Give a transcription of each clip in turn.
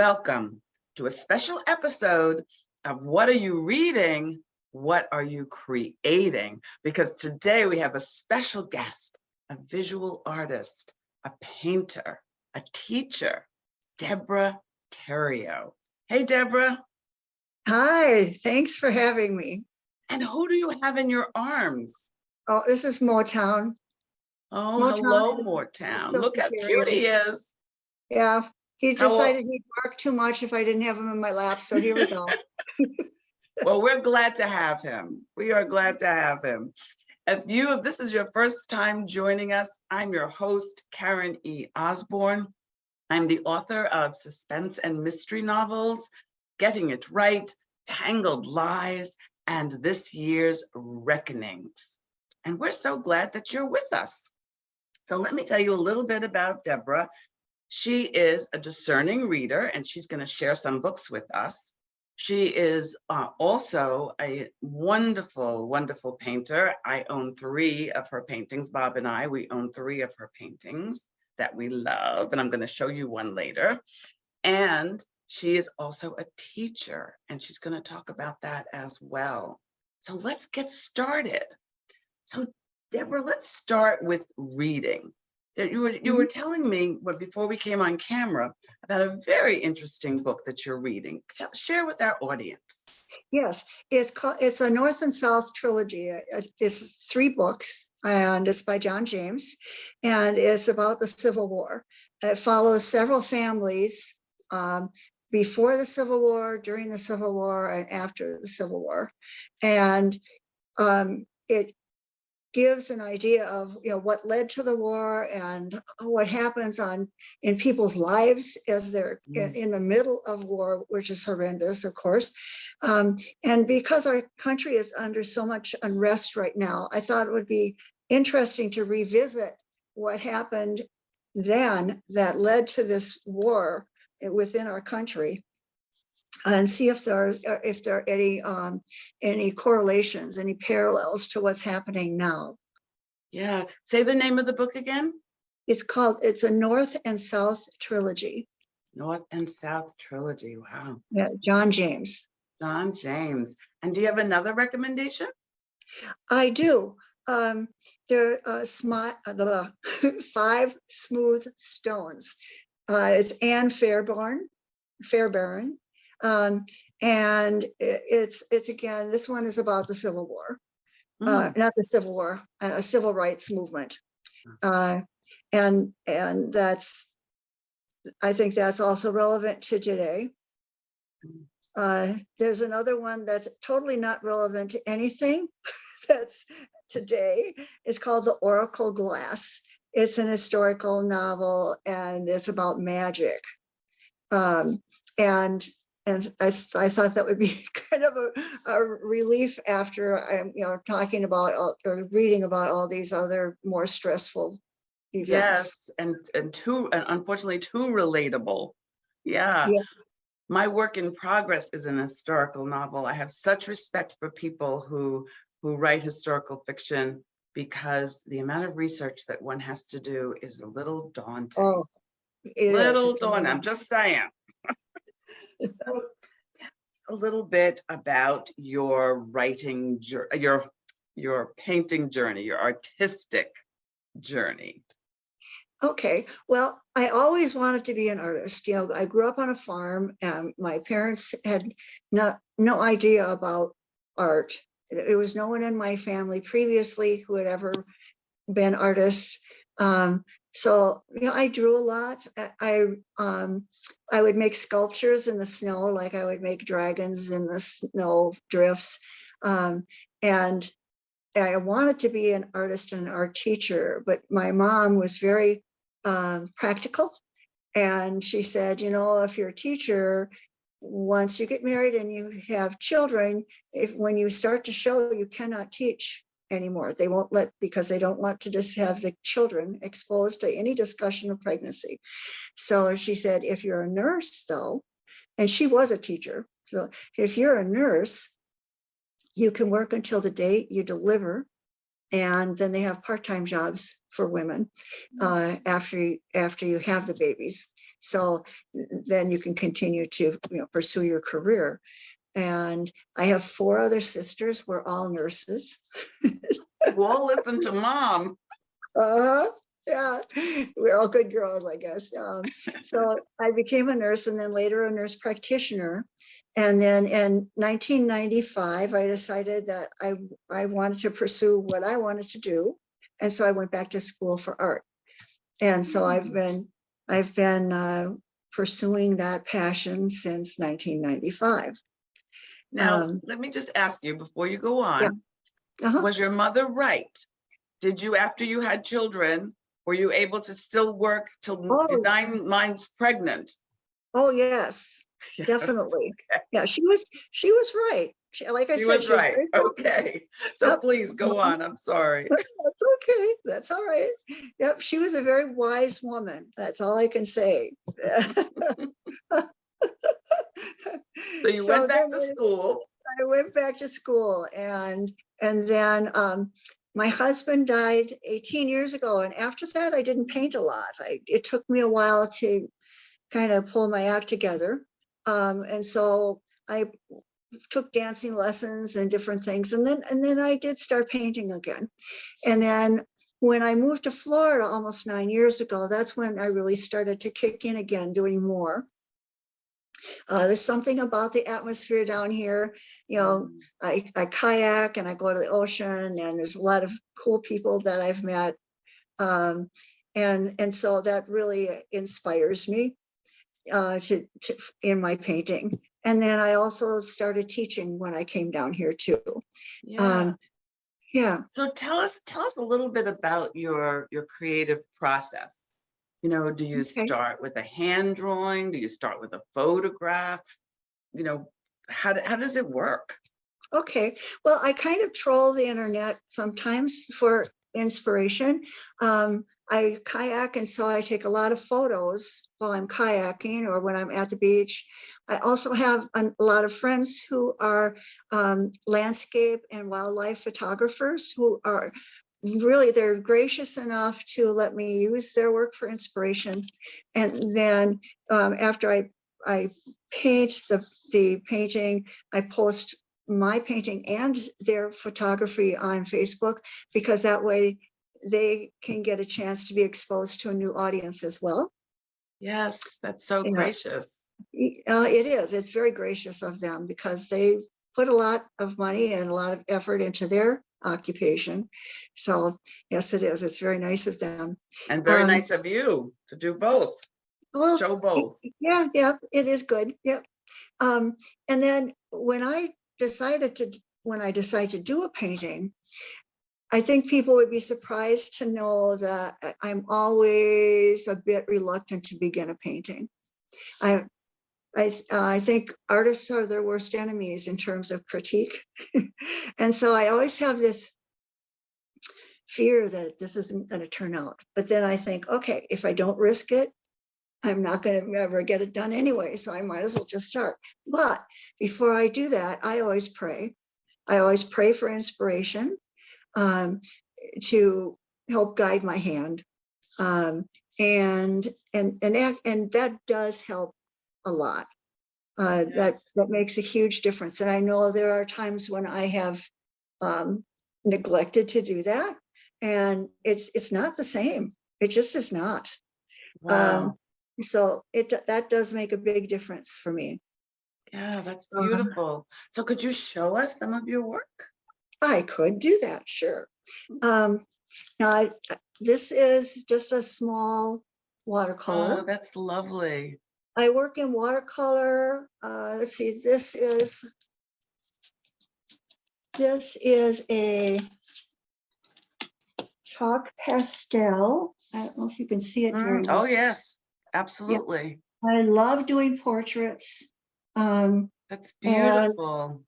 welcome to a special episode of What Are You Reading? What Are You Creating? Because today we have a special guest, a visual artist, a painter, a teacher, Debra Terrio. Hey, Debra. Hi, thanks for having me. And who do you have in your arms? Oh, this is Motown. Oh, Motown hello, is Moortown. so Look how superior. cute he is. Yeah, he How old- decided he'd bark too much if I didn't have him in my lap, so here we go. Well, we're glad to have him. We are glad to have him. If this is your first time joining us, I'm your host, Karen E. Osborne. I'm the author of suspense and mystery novels, Getting It Right, Tangled Lies, and this year's Reckonings. And we're so glad that you're with us. So let me tell you a little bit about Debra. She is a discerning reader, and she's going to share some books with us. She is also a wonderful, wonderful painter. I own 3 of her paintings. Bob and I, we own 3 of her paintings that we love, and I'm going to show you one later. And she is also a teacher, and she's going to talk about that as well. So let's get started. So Debra, let's start with reading. You were telling me, but before we came on camera, about a very interesting book that you're reading. Share with our audience. Yes, it's a North and South trilogy. It's 3 books, and it's by John James, and it's about the Civil War. It follows several families before the Civil War, during the Civil War, and after the Civil War, and it gives an idea of what led to the war and what happens in people's lives as they're in the middle of war, which is horrendous, of course. And because our country is under so much unrest right now, I thought it would be interesting to revisit what happened then that led to this war within our country, and see if there are any correlations, any parallels to what's happening now. Yeah, say the name of the book again. It's a North and South trilogy. North and South trilogy. Wow. Yeah, John James. John James. And do you have another recommendation? I do. There are 5 Smooth Stones. It's Anne Fairbairn. And it's again, this one is about the Civil War, not the Civil War, a civil rights movement. And I think that's also relevant to today. There's another one that's totally not relevant to anything that's today. It's called The Oracle Glass. It's an historical novel, and it's about magic. And I thought that would be kind of a relief after I'm talking about or reading about all these other more stressful events. Yes, and unfortunately too relatable. Yeah. My work in progress is an historical novel. I have such respect for people who write historical fiction, because the amount of research that one has to do is a little daunting. Oh, daunting. I'm just saying. So, a little bit about your writing, your painting journey, your artistic journey. Okay, well, I always wanted to be an artist. I grew up on a farm, and my parents had no idea about art. There was no one in my family previously who had ever been artists. So I drew a lot. I would make sculptures in the snow, like I would make dragons in the snow drifts, and I wanted to be an artist and an art teacher. But my mom was very practical, and she said, if you're a teacher, once you get married and you have children, when you start to show, you cannot teach anymore. They won't because they don't want to just have the children exposed to any discussion of pregnancy. So she said, if you're a nurse though, and she was a teacher, so if you're a nurse, you can work until the day you deliver, and then they have part-time jobs for women after you have the babies. So then you can continue to, pursue your career. And I have 4 other sisters. We're all nurses. We'll listen to mom. Yeah, we're all good girls, I guess. So I became a nurse and then later a nurse practitioner. And then in 1995, I decided that I wanted to pursue what I wanted to do. And so I went back to school for art. And so I've been pursuing that passion since 1995. Now, let me just ask you before you go on, Uh-huh. was your mother right? Did you, after you had children, were you able to still work till Oh. 9 months pregnant? Oh, yes, Yes. definitely. Okay. Yeah, she was right. Like I She said, was she was right. very good. Okay. So Yep. please go on. I'm sorry. That's okay. That's all right. Yep, she was a very wise woman. That's all I can say. So you So went back to then school. I went back to school and then my husband died 18 years ago. And after that, I didn't paint a lot. It took me a while to kind of pull my act together. And so I took dancing lessons and different things. And then I did start painting again. And then when I moved to Florida almost 9 years ago, that's when I really started to kick in again, doing more. There's something about the atmosphere down here. I kayak and I go to the ocean, and there's a lot of cool people that I've met. And so that really inspires me to in my painting. And then I also started teaching when I came down here too. Yeah. Yeah. So tell us a little bit about your creative process. Do you Okay. start with a hand drawing? Do you start with a photograph? How does it work? Okay. Well, I kind of troll the internet sometimes for inspiration. I kayak, and so I take a lot of photos while I'm kayaking or when I'm at the beach. I also have a lot of friends who are landscape and wildlife photographers who are really, they're gracious enough to let me use their work for inspiration. And then after I paint the painting, I post my painting and their photography on Facebook, because that way they can get a chance to be exposed to a new audience as well. Yes, that's so gracious. It is. It's very gracious of them because they put a lot of money and a lot of effort into their occupation. So yes, it is. It's very nice of them. And very nice of you to do both. Well, show both. Yeah, it is good. Yep. And then when I decide to do a painting, I think people would be surprised to know that I'm always a bit reluctant to begin a painting. I think artists are their worst enemies in terms of critique. And so I always have this fear that this isn't going to turn out. But then I think, okay, if I don't risk it, I'm not going to ever get it done anyway, so I might as well just start. But before I do that, I always pray. I always pray for inspiration to help guide my hand, and that does help a lot. Yes. That makes a huge difference. And I know there are times when I have neglected to do that, and it's not the same. It just is not. Wow. So that does make a big difference for me. Yeah, that's beautiful. So could you show us some of your work? I could do that, sure. Now, this is just a small watercolor. Oh, that's lovely. I work in watercolor. Let's see, this is a chalk pastel. I don't know if you can see it very well. Oh, yes, absolutely. Yeah. I love doing portraits. That's beautiful.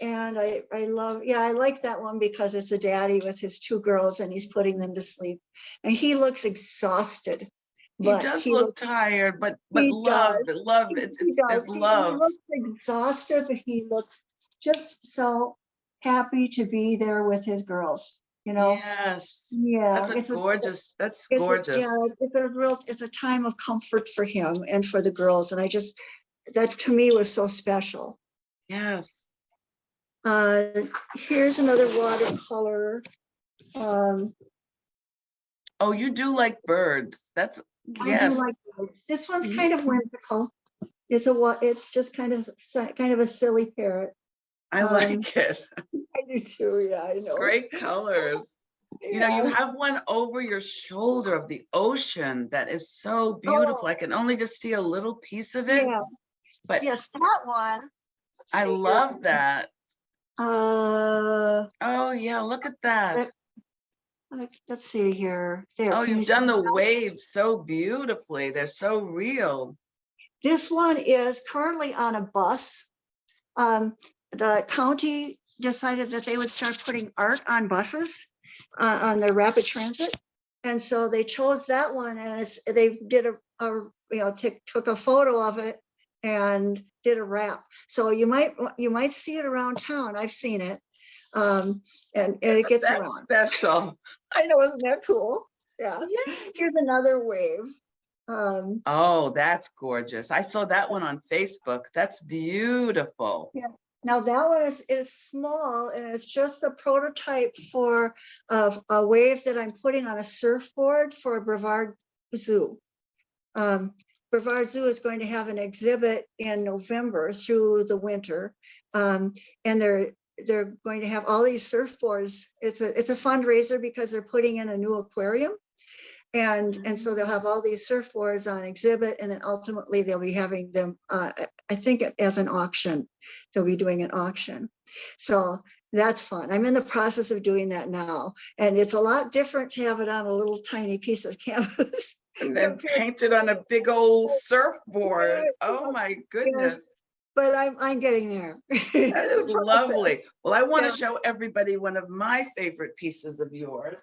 And I love, I like that one because it's a daddy with his 2 girls and he's putting them to sleep. And he looks exhausted. He does look tired, but love, it's does. love. He looks exhausted, but he looks just so happy to be there with his girls. you know? Yes. Yeah, That's a gorgeous, that's it's a, yeah, gorgeous. it's a time of comfort for him and for the girls. And that to me was so special. Yes. Uh, Here's another watercolor. Um, Oh, you do like birds. That's, I do yes. like this. This one's kind of whimsical. It's just kind of a silly parrot. I Um, like it. I do too. Yeah, I know. Great colors. You know, you Yeah. have one over your shoulder of the ocean that is so Oh, beautiful. I can only just see a little piece of it, yeah. but Yes, that one. Let's I see here. love that. Uh, Oh yeah, look at that. let- let's see here. There, Oh, can you you've see done the that? waves so beautifully. They're so real. This one is currently on a bus. The county decided that they would start putting art on buses on their rapid transit. And so they chose that one, and they did took a photo of it and did a wrap. So you might see it around town. I've seen it. And it gets That's around. special. I know, isn't that cool? Yeah. Yes. Here's another wave. Um, Oh, that's gorgeous. I saw that one on Facebook. That's beautiful. Yeah. Now that one is small, and it's just a prototype for a wave that I'm putting on a surfboard for Brevard Zoo. Brevard Zoo is going to have an exhibit in November through the winter, and they're going to have all these surfboards. It's a fundraiser because they're putting in a new aquarium. And so they'll have all these surfboards on exhibit, and then ultimately they'll be having them, I think, as an auction. They'll be doing an auction. So that's fun. I'm in the process of doing that now. And it's a lot different to have it on a little tiny piece of canvas. And then painted on a big old surfboard. Oh my Yes, goodness. but I'm getting there. That is lovely. Well, I want to Yeah. show everybody one of my favorite pieces of yours.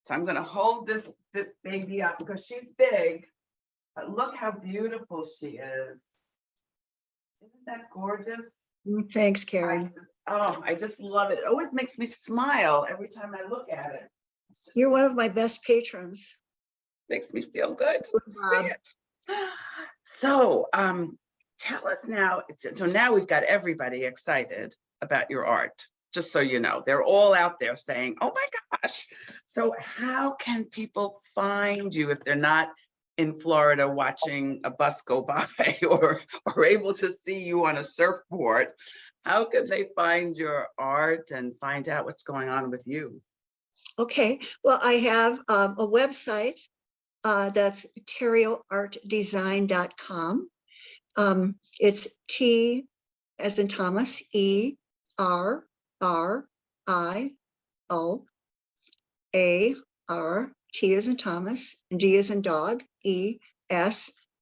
So I'm going to hold this baby up because she's big, but look how beautiful she is. Isn't that gorgeous? Thanks, Karen. I just love it. It always makes me smile every time I look at it. You're one of my best patrons. Makes me feel good to see Bob. it. So tell us now, so now we've got everybody excited about your art, just so you know. They're all out there saying, oh my gosh. So how can people find you if they're not in Florida watching a bus go by or able to see you on a surfboard? How can they find your art and find out what's going on with you? Okay, well, I have a website that's terrioartdesign.com. It's T as in Thomas, ERRIO, T as in Thomas, D as in dog, ESIG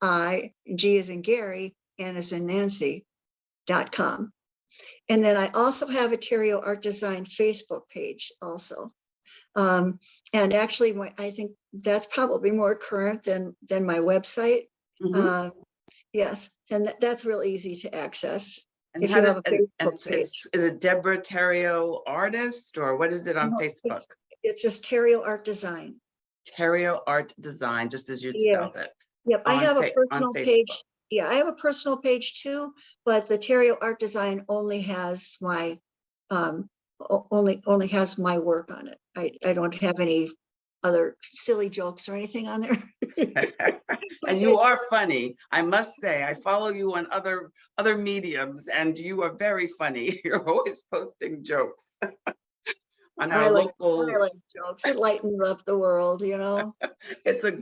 as in Gary, N as in Nancy.com. And then I also have a Terrio Art Design Facebook page also. And actually, I think that's probably more current than my website. Mhm. Yes, and that's real easy to access And if how you have a and Facebook page. is it Debra Terrio artist or what is it on No, Facebook? it's just Terrio Art Design. Terrio Art Design, just as you'd Yeah. spelled it. Yep, I have a On personal Facebook. page. Yeah, I have a personal page too, but the Terrio Art Design only has my only has my work on it. I don't have any other silly jokes or anything on there. And you are funny, I must say. I follow you on other mediums, and you are very funny. You're always posting jokes on I our like local. jokes. It lightens up the world, you know. It's a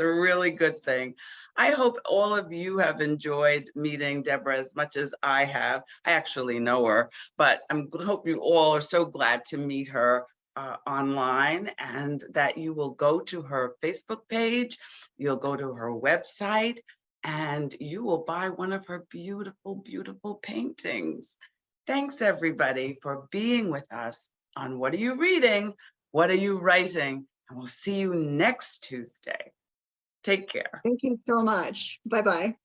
really good thing. I hope all of you have enjoyed meeting Debra as much as I have. I actually know her, but hope you all are so glad to meet her online, and that you will go to her Facebook page, you'll go to her website, and you will buy one of her beautiful, beautiful paintings. Thanks everybody for being with us on What Are You Reading? What Are You Writing? And we'll see you next Tuesday. Take care. Thank you so much. Bye-bye.